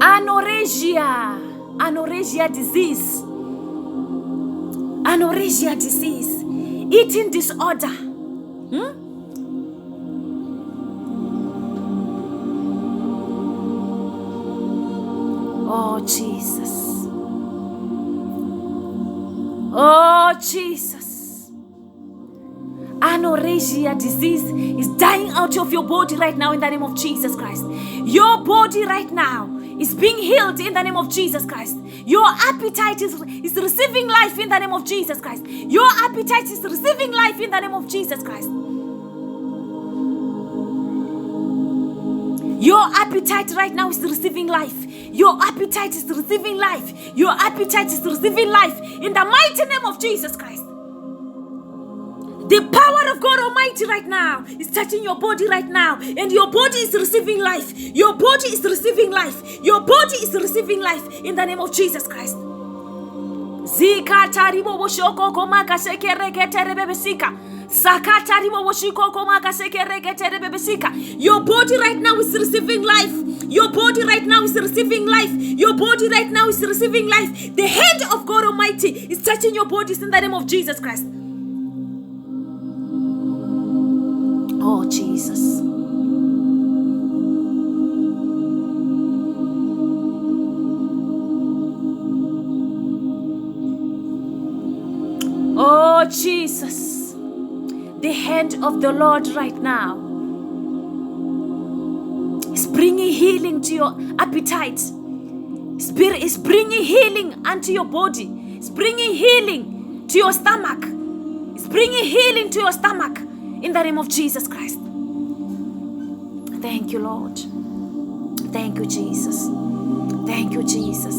Anorexia disease. Anorexia disease. Eating disorder. Oh, Jesus. Oh, Jesus. Anorexia disease is dying out of your body right now in the name of Jesus Christ. Your body right now is being healed in the name of Jesus Christ. Your appetite is receiving life in the name of Jesus Christ. Your appetite is receiving life in the name of Jesus Christ. Your appetite right now is receiving life. Your appetite is receiving life. Your appetite is receiving life in the mighty name of Jesus Christ. The power of God Almighty right now is touching your body right now, and your body is receiving life. Your body is receiving life. Your body is receiving life in the name of Jesus Christ. Your body right now is receiving life. Your body right now is receiving life. Your body right now is receiving life. The hand of God Almighty is touching your bodies in the name of Jesus Christ. Oh, Jesus. Oh, Jesus. The hand of the Lord right now is bringing healing to your appetite. Spirit is bringing healing unto your body. It's bringing healing to your stomach. It's bringing healing to your stomach. In the name of Jesus Christ. Thank you, Lord. Thank you, Jesus. Thank you, Jesus.